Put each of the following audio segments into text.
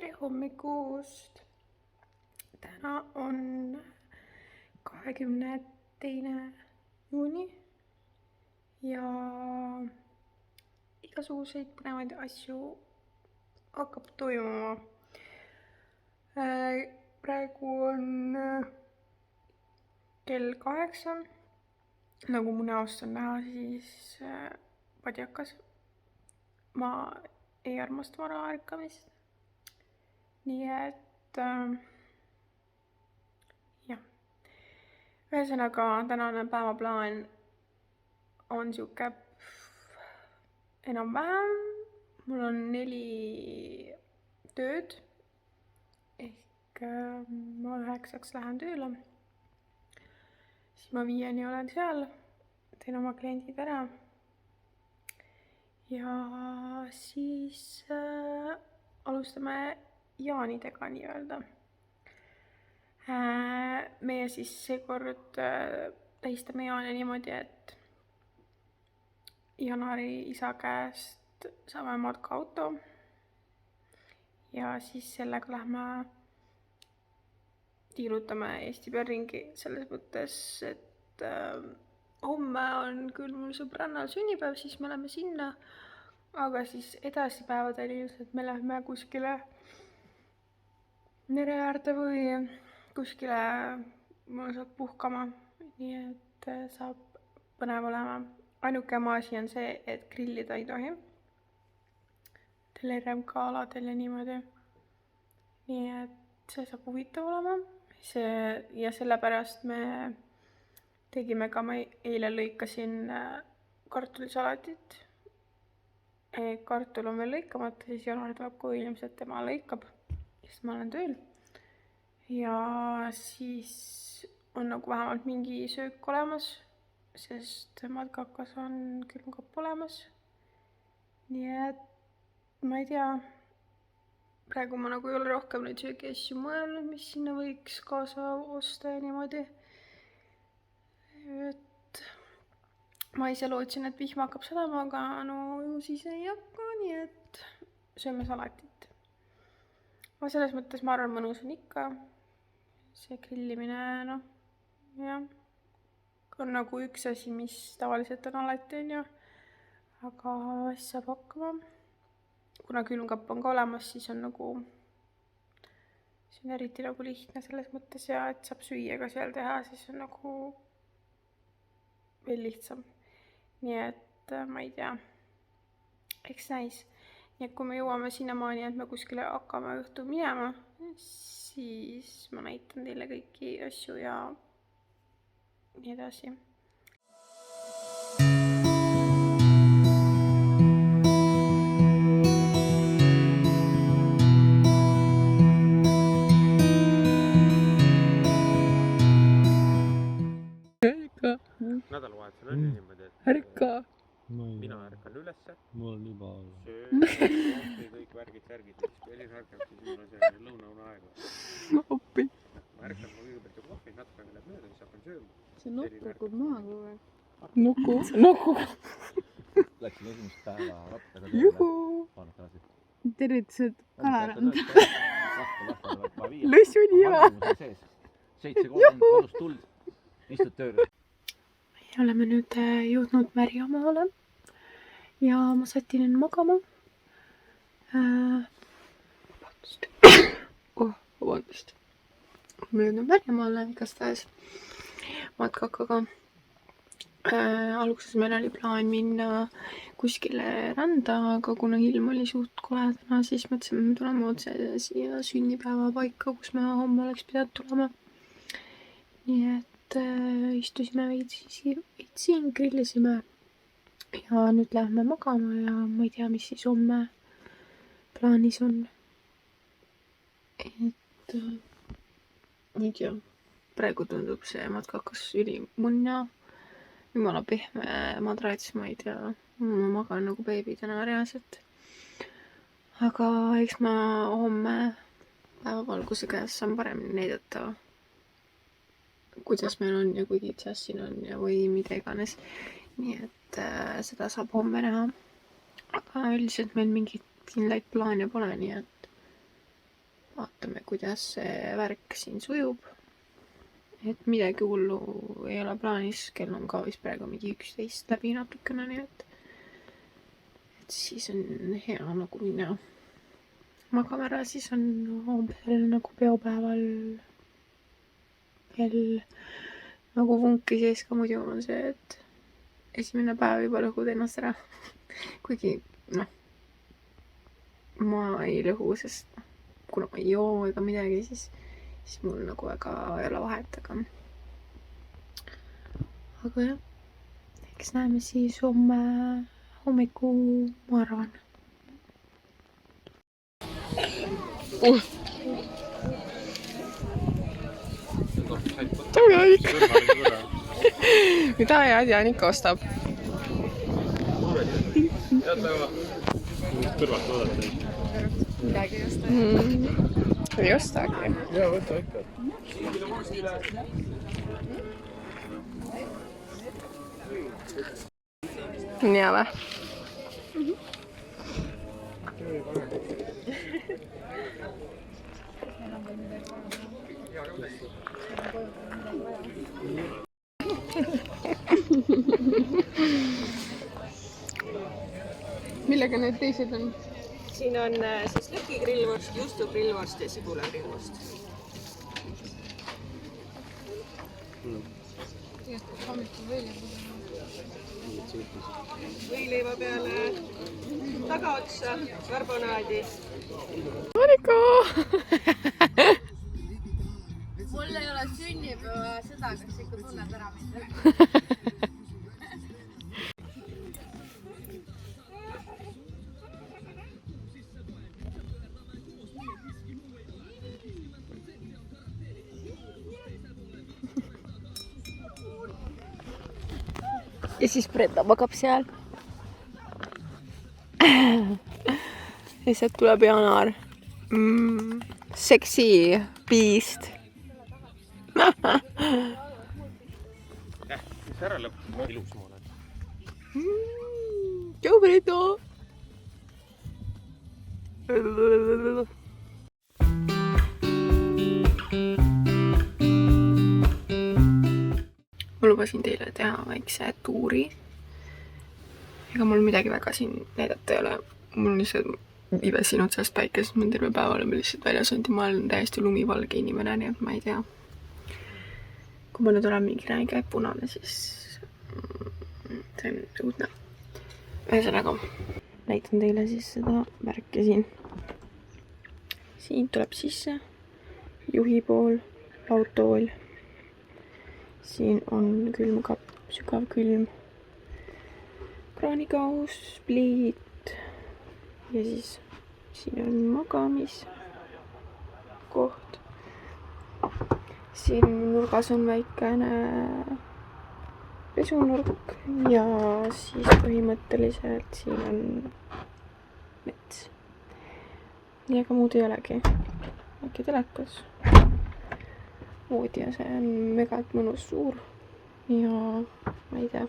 tere hommikust! Täna on 22. juuni ja igasuguseid põnevaid asju hakkab toimuma. Praegu on kell 8. Nagu mu näost on näha, siis padjakas. Ma ei armasta vara ärkamist. Nii et jah. Ühesõnaga, tänane päevaplaan on siuke enam-vähem. Mul on 4 tööd. Ehk ma 9 lähen tööle. Siis ma 5 olen seal. Teen oma kliendid ära. Ja siis alustame jaanidega nii-öelda. Meie siis seekord tähistame jaane niimoodi, et Janari isa käest saame matkaauto ja siis sellega lähme tiirutame Eesti peal ringi selles mõttes, et homme on küll mul sõbrannal sünnipäev, siis me läheme sinna, aga siis edasi päevadel ilmselt me lähme kuskile mere äärde või kuskile mõnusalt puhkama, nii et saab põnev olema. Ainuke asi on see, et grillida ei tohi. RMK aladel ja niimoodi. Nii et see saab huvitav olema. Ja sellepärast me tegime ka, ma eile lõikasin kartulisalatit. Kartul on veel lõikamata, siis Janar tuleb koju ilmselt, tema lõikab. Sest ma olen tööl. Ja siis on nagu vähemalt mingi söök olemas, sest matkakas on külmkapp olemas. Nii et ma ei tea, praegu ma nagu ei ole rohkem neid söögiasju mõelnud, mis sinna võiks kaasa osta ja niimoodi. Et ma ise lootsin, et vihma hakkab sadama, aga no ju siis ei hakka, nii et sööme salatit. Ma selles mõttes ma arvan, mõnus on ikka. See grillimine, jah, on nagu üks asi, mis tavaliselt on alati, on ju. Aga saab hakkama. Kuna külmkapp on ka olemas, siis on nagu, see on eriti nagu lihtne selles mõttes ja et saab süüa ka seal teha, siis on nagu veel lihtsam. Nii et ma ei tea, eks näis. Nii et kui me jõuame sinnamaani, et me kuskile hakkame õhtul minema, siis ma näitan teile kõiki asju ja nii edasi. Nädalavahetusel on niimoodi, et Ärka! mina ärkan ülesse. Mul on juba söön, kõik värgid, särgid. Elin ärkab, siis mul on see lõunaune aega. Oppi! Ma ärkan, ma kõigepealt ju kohvi, natuke läheb mööda, siis hakkan sööma. See nokk hakkab maha kogu aeg. Nuku! läksin esimest päeva rattaga Juhu! Tervitused Kalarand. Lõssuniva! 7 kodus tuld, istud tööle. Ja oleme nüüd jõudnud Märjamaale ja ma sätin end magama. Vabandust. Ma jõudnud Märjamaale igastahes matkakaga. Alguses meil oli plaan minna kuskile randa, aga kuna ilm oli suht koledana, siis mõtlesime, me tuleme otse siia sünnipäeva paika, kus me homme oleks pidanud tulema. Nii et istusime veits siin, grillisime ja nüüd lähme magama ja ma ei tea, mis siis homme plaanis on. Et ma ei tea, praegu tundub see matkakas ülimunna, jumala pehme madrats, ma ei tea, ma magan nagu beebi täna reaalselt. Aga eks ma homme päevavalguse käes saan paremini näidata, kuidas meil on ja kui kitsas siin on ja või mida iganes. Nii et seda saab homme näha. Aga üldiselt meil mingit kindlaid plaane pole, nii et vaatame, kuidas see värk siin sujub. Et midagi hullu ei ole plaanis, kell on ka vist praegu mingi 11 läbi natukene, nii et siis on hea nagu minna magama ära, siis on umbes nagu peopäeval veel nagu vunki sees ka, muidu on see, et esimene päev juba lõhud ennast ära. Kuigi, noh, ma ei lõhu, sest kuna ma ei joo ega midagi, siis mul nagu väga ei ole vahet, aga jah, eks näeme siis homme hommikul, ma arvan. Mida Janik ostab? Kõrvalt oodata. Midagi ei osta. Ei ostagi. Jaa, võta ikka. Nii hea või? Millega need teised on? Siin on siis lõkigrillvorst, juustugrillvorst ja sibulagrillvorst. Võileiva peale tagaotsa, karbonaadi. Mariko! Mul ei ole sünnipäeva seda, kas ikka tunned ära mind. Ja siis Brenda magab seal. Ja sealt tuleb Janar. Sexy beast. Mis ära lõpp, ilus ma olen. Tšau, Brenda! Ma lubasin teile teha väikse tuuri. Ega mul midagi väga siin näidata ei ole. Mul lihtsalt ivesin otsast päikest, ma terve päeva oleme lihtsalt väljas olnud ja ma olen täiesti lumivalge inimene, nii et ma ei tea. Kui ma nüüd olen mingi räige punane, siis see on õudne. Ühesõnaga, näitan teile siis seda värki siin. Siin tuleb sisse juhi pool, lautool. Siin on külmkapp, sügav külm, kraanikaus, pliit ja siis siin on magamiskoht. Siin nurgas on väikene pesunurk ja siis põhimõtteliselt siin on mets. Ja ega muud ei olegi. Äkki telekas. Voodi ja see on mega mõnus suur ja ma ei tea.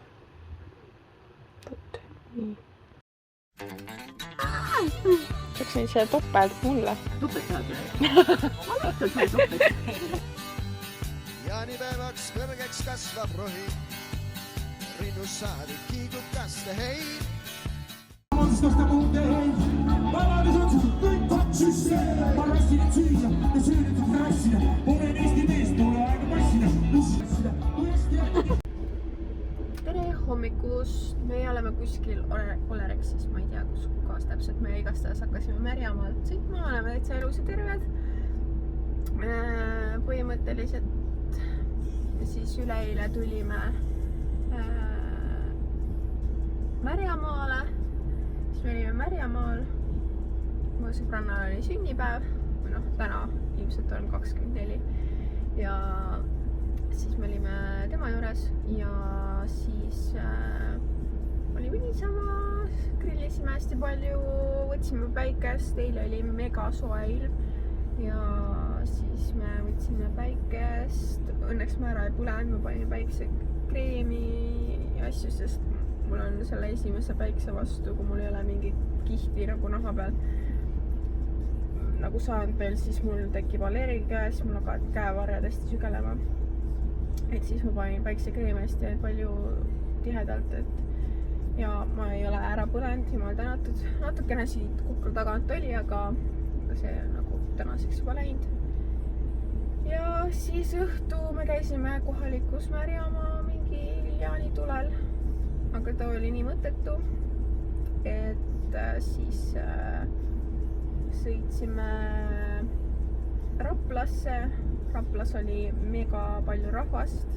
Võt, nii. Saaksin see topelt mulle. Tupet saad üle. Jaanipäevaks kõrgeks kasvab rohi, rinnus saadik kiigub kaste heid. Monstasta muude heid, valades otsused kõik taksisse. Ma rassin et süüa ja süüdetud rassida. Olen Eesti mees, tule aega passida. Tere hommikust! Me oleme kuskil Olerexis, ma ei tea kus kohas täpselt. Me igastahes hakkasime Märjamaalt sõitma, oleme täitsa elus ja terved. Põhimõtteliselt siis üleeile tulime Märjamaale. Siis me olime Märjamaal. Mu sõbrannal oli sünnipäev. Või noh, täna ilmselt on 24. Ja siis me olime tema juures ja siis olime niisama, grillisime hästi palju, võtsime päikest, eile oli mega soe ilm ja siis me võtsime päikest, õnneks me ära ei põlenud, me panime päiksekreemi ja asju, sest mul on selle esimese päikse vastu, kui mul ei ole mingit kihti nagu naha peal. nagu saanud veel, siis mul tekib allergia, siis mul hakkavad käevarred hästi sügelema. Et siis ma panin päiksekreemi hästi palju tihedalt, et ja ma ei ole ära põlenud, jumal tänatud. Natukene siit kukla tagant oli, aga see on nagu tänaseks juba läinud. Ja siis õhtu me käisime kohalikus Märjamaa mingi jaanitulel, aga ta oli nii mõttetu, et siis sõitsime Raplasse. Raplas oli mega palju rahvast,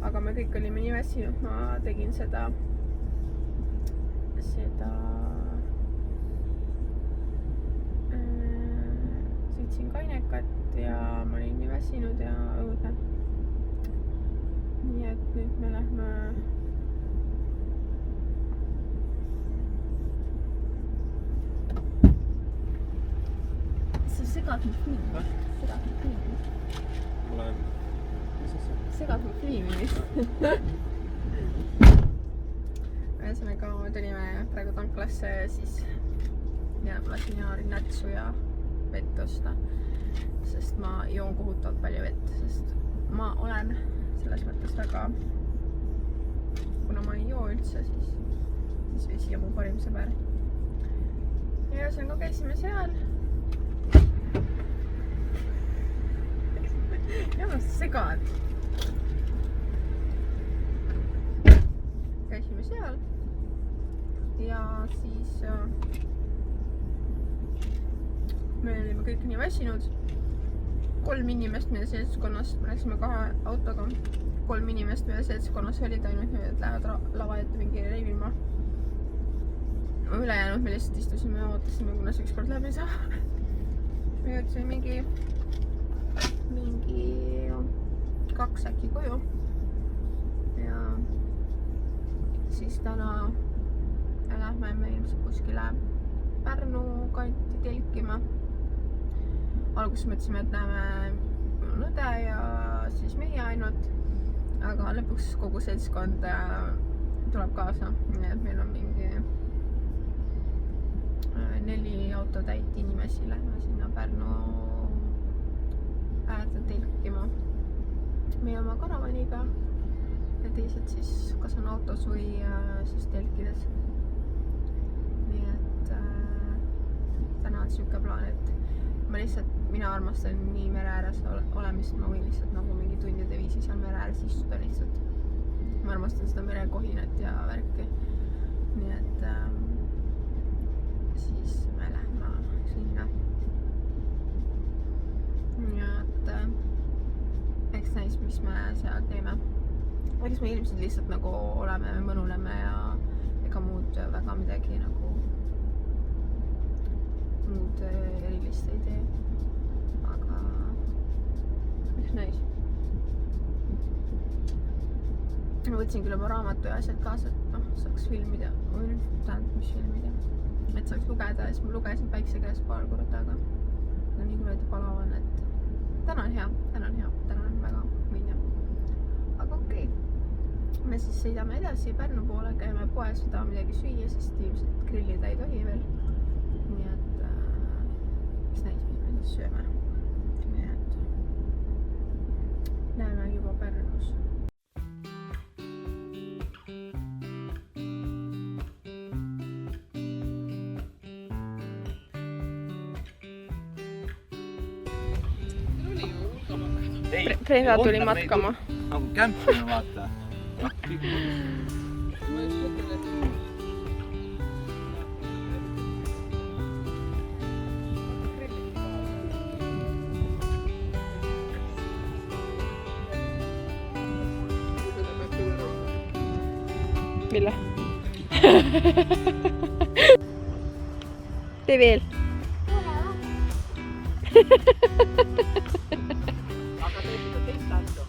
aga me kõik olime nii väsinud, ma tegin seda sõitsin kainekat ja ma olin nii väsinud ja õudne. Nii et nüüd me lähme sa segad mu filmi. Segad mu filmimist. Ühesõnaga, me tulime praegu tanklasse ja siis lasin Jaari nätsu ja vett osta, sest ma joon kohutavalt palju vett, sest ma olen selles mõttes väga, kuna ma ei joo üldse, siis vesi on mu parim sõber. Ja ühesõnaga käisime seal. Ja ma segad. Käisime seal ja siis me olime kõik nii väsinud. 3 inimest meie seltskonnast, me läksime 2 autoga. 3 inimest meie seltskonnas olid ainult nüüd, et lähevad lava ette mingi reivima. Ülejäänud me lihtsalt istusime ja ootasime, kuna see ükskord läbi saab. Me jõudsime mingi 2 äkki koju. Ja siis täna lähme me ilmselt kuskile Pärnu kanti telkima. Alguses mõtlesime, et näeme õde ja siis mehi ainult, aga lõpuks kogu seltskond tuleb kaasa. Nii et meil on mingi 4 autotäit inimesi, lähme sinna Pärnu äärde telkima. Meie oma karavaniga ja teised siis kas on autos või siis telkides. Nii et täna on siuke plaan, et mina armastan nii mere ääres olemist, ma võin lihtsalt nagu mingi tundide viisi seal mere ääres istuda lihtsalt. Ma armastan seda merekohinat ja värki. Nii et siis me lähme sinna. Ja et eks näis, mis me seal teeme. Eks me ilmselt lihtsalt nagu oleme, mõnuleme ja ega muud väga midagi nagu muud erilist ei tee. Aga eks näis. Ma võtsin küll oma raamatu ja asjad kaasa, et saaks filmida. Või nüüd tähendab, mis filmida. Et saaks lugeda ja siis ma lugesin päikse käes paar korda, aga nii kuradi palav on, et täna on hea, täna on väga võin. Aga okei. Me siis sõidame edasi Pärnu poole, käime poes, võtame midagi süüa, sest ilmselt grillida ei tohi veel. Nii et mis näis, mis me siis sööme. Nii et näeme juba Pärnus. Brenda tuli matkama. Nagu kämpina vaata. Mille? Tee veel. Aga tee seda teist asju.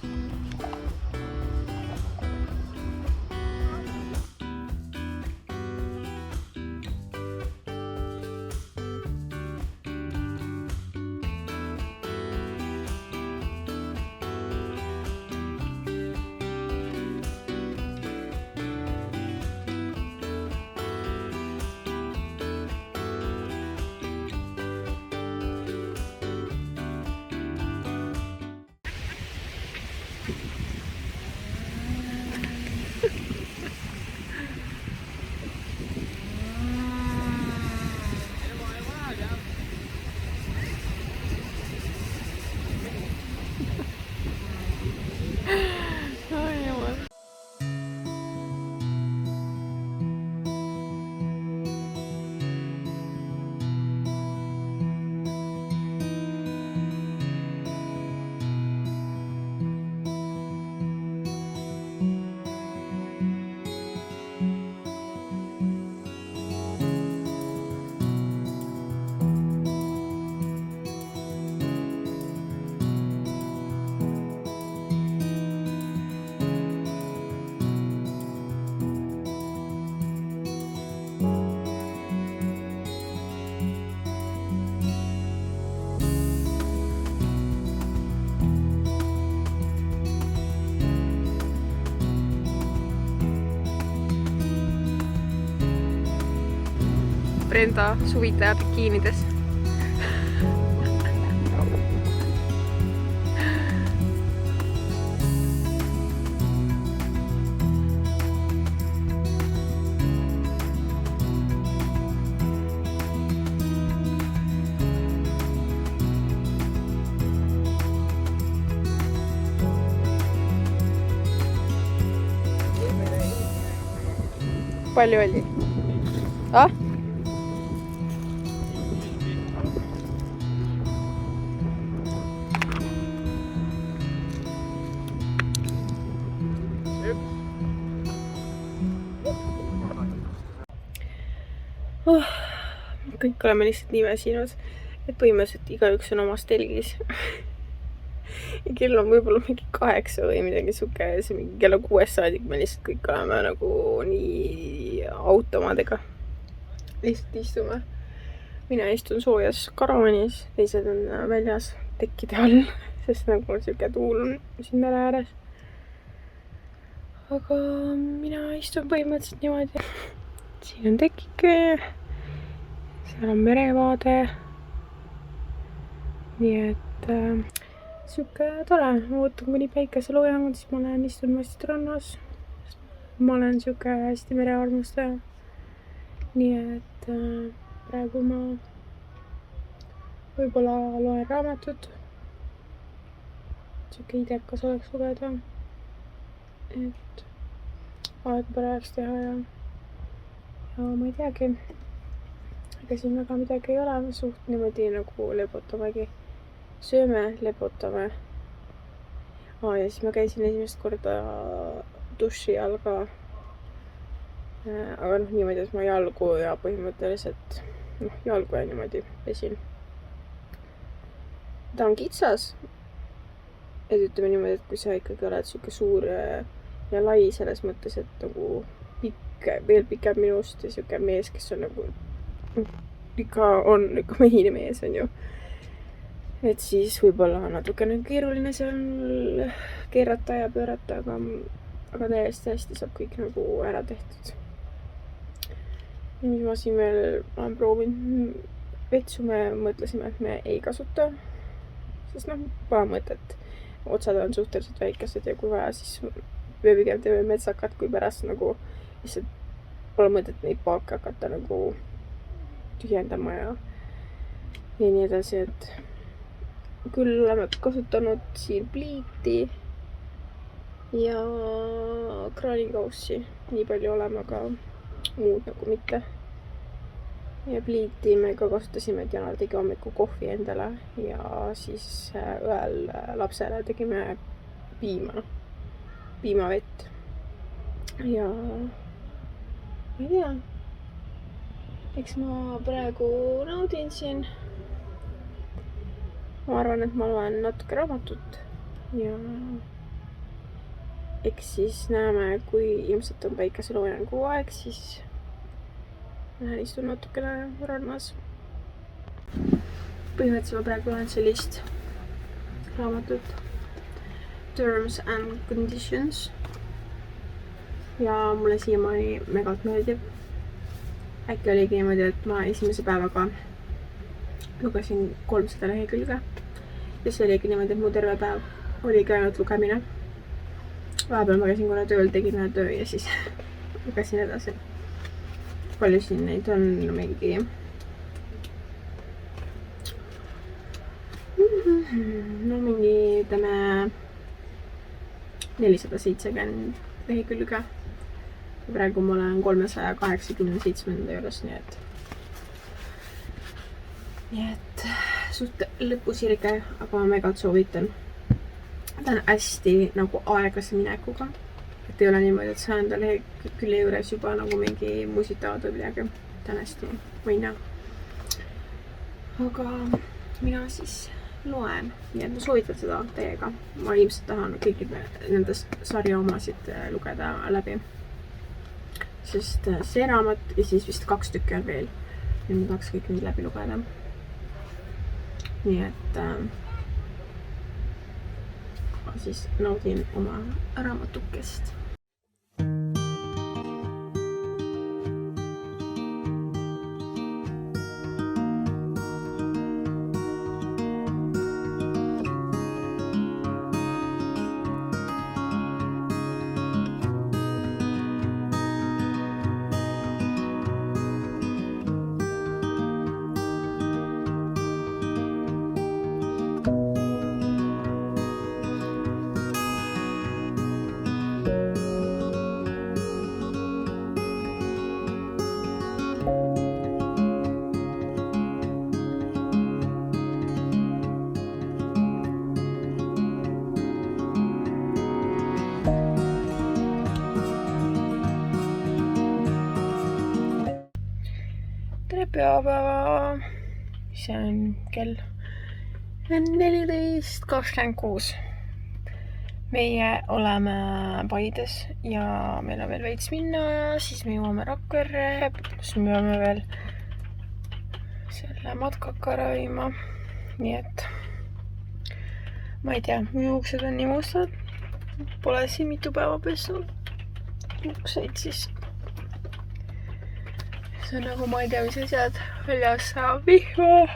Brenda suvitaja bikiinides. Palju oli? Ah? Oh, kõik oleme lihtsalt nii väsinud, et põhimõtteliselt igaüks on omas telgis. Ja kell on võib-olla mingi 8 või midagi siuke, see mingi kella 6 saadik me lihtsalt kõik oleme nagu nii automadega. Lihtsalt istume. Mina istun soojas karavanis, teised on väljas tekkide all, sest nagu siuke tuul on siin mere ääres. Aga mina istun põhimõtteliselt niimoodi. Siin on tekike, seal on merevaade. Nii et siuke tore, ma ootan kuni päikeseloojangud, siis ma lähen istun vast rannas. Ma olen siuke hästi merearmastaja. Nii et praegu ma võib-olla loen raamatut. Siuke idekas oleks lugeda. Et aeg parajaks teha ja ma ei teagi. Ega siin väga midagi ei ole, me suht niimoodi nagu lebotamegi. Sööme, lebotame. Ja siis ma käisin esimest korda duši all ka. Aga niimoodi, et ma jalgu ja põhimõtteliselt jalgu ja niimoodi pesin. Ta on kitsas. Et ütleme niimoodi, et kui sa ikkagi oled siuke suur ja lai selles mõttes, et nagu veel pikem minust ja siuke mees, kes on nagu ikka mehine mees on ju. Et siis võib-olla on natukene keeruline seal keerata ja pöörata, aga täiesti hästi saab kõik nagu ära tehtud. Ja mis ma siin veel olen proovinud, vetsu me mõtlesime, et me ei kasuta, sest pole mõtet. Otsad on suhteliselt väikesed ja kui vaja, siis me pigem teeme metsakat, kui pärast nagu lihtsalt pole mõtet neid paake hakata nagu tühjendama ja nii edasi, et küll oleme kasutanud siin pliiti ja kraanikaussi. Nii palju oleme, aga muud nagu mitte. Ja pliiti me ka kasutasime, et Janar tegi hommiku kohvi endale ja siis õel lapsele tegime piimavett. Ja ma ei tea, eks ma praegu naudin siin. Ma arvan, et ma loen natuke raamatut ja eks siis näeme, kui ilmselt on päikeseloojangu aeg, siis lähen istun natukene rannas. Põhimõtteliselt ma praegu loen sellist raamatut Terms and Conditions ja mulle siiamaani megalt meeldib. Äkki oligi niimoodi, et ma esimese päevaga lugesin 300 lehekülge ja see oligi niimoodi, et mu terve päev oligi ainult lugemine. Vahepeal ma käisin korra tööl, tegin ühe töö ja siis lugesin edasi. Palju siin neid on mingi mingi ütleme 470 lehekülge. Praegu ma olen 387 juures, nii et suht lõpusirge, aga ma megalt soovitan. Ta on hästi nagu aeglase minekuga. Et ei ole niimoodi, et 100 lehekülje juures juba nagu mingi musitavad või midagi. Ta on hästi võina. Aga mina siis loen. Nii et ma soovitan seda teiega. Ma ilmselt tahan kõikide nendest sarja omasid lugeda läbi. Sest see raamat ja siis vist 2 tükki on veel. Ja ma tahaks kõik need läbi lugeda. Nii et ma siis naudin oma raamatukest. pühapäeva, see on kell 14:26. meie oleme Paides ja meil on veel veits minna ja siis me jõuame Rakverre, kus me peame veel selle matkaka ravima. Nii et ma ei tea, mu juuksed on nii mustad, pole siin mitu päeva pesnud juukseid siis. See on nagu ma ei tea, mis asjad, väljas saab vihma.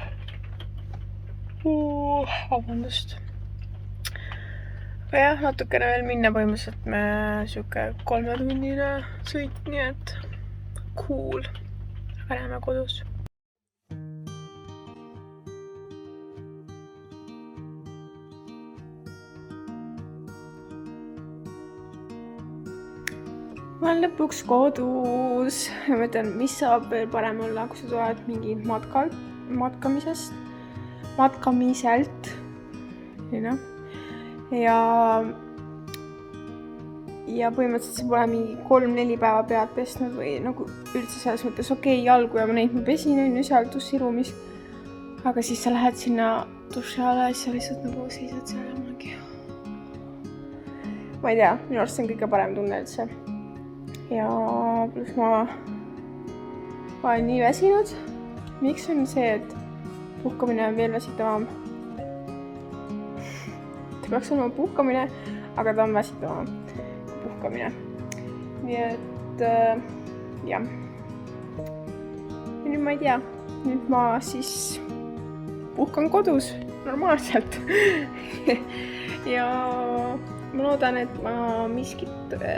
Vabandust. Aga jah, natukene veel minna, põhimõtteliselt me siuke 3-tunnine sõit, nii et cool. Aga läheme kodus. Ma olen lõpuks kodus. Ma mõtlen, mis saab veel parem olla, kui sa tuled mingi matkamiselt. Ja põhimõtteliselt see pole mingi 3-4 päeva pead pesnud või nagu üldse selles mõttes okei, jalgu ja ma neid ma pesin on ju seal duširuumis. Aga siis sa lähed sinna duši alla ja siis sa lihtsalt nagu seisad seal ja mingi. Ma ei tea, minu arust see on kõige parem tunne üldse. Ja pluss ma olen nii väsinud. Miks on see, et puhkamine on veel väsitavam? Ta peaks olema puhkamine, aga ta on väsitavam kui puhkamine. Nii et jah. Ja nüüd ma ei tea. Nüüd ma siis puhkan kodus normaalselt. Ja ma loodan, et ma miskit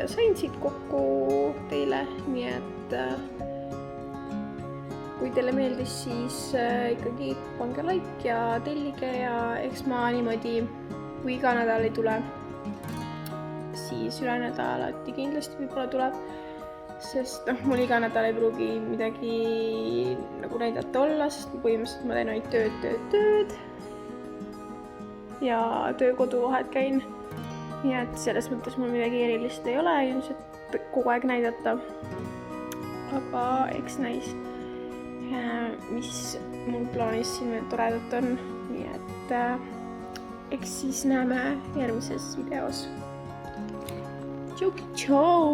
sain siit kokku teile, nii et kui teile meeldis, siis ikkagi pange like ja tellige ja eks ma niimoodi, kui iga nädal ei tule, siis üle nädalati kindlasti võib-olla tuleb, sest mul iga nädal ei pruugi midagi nagu näidata olla, sest põhimõtteliselt ma teen ainult tööd ja töö-kodu vahet käin. Nii et selles mõttes mul midagi erilist ei ole ilmselt kogu aeg näidata. Aga eks näis, mis mul plaanis siin veel toredat on. Nii et eks siis näeme järgmises videos. Tšau!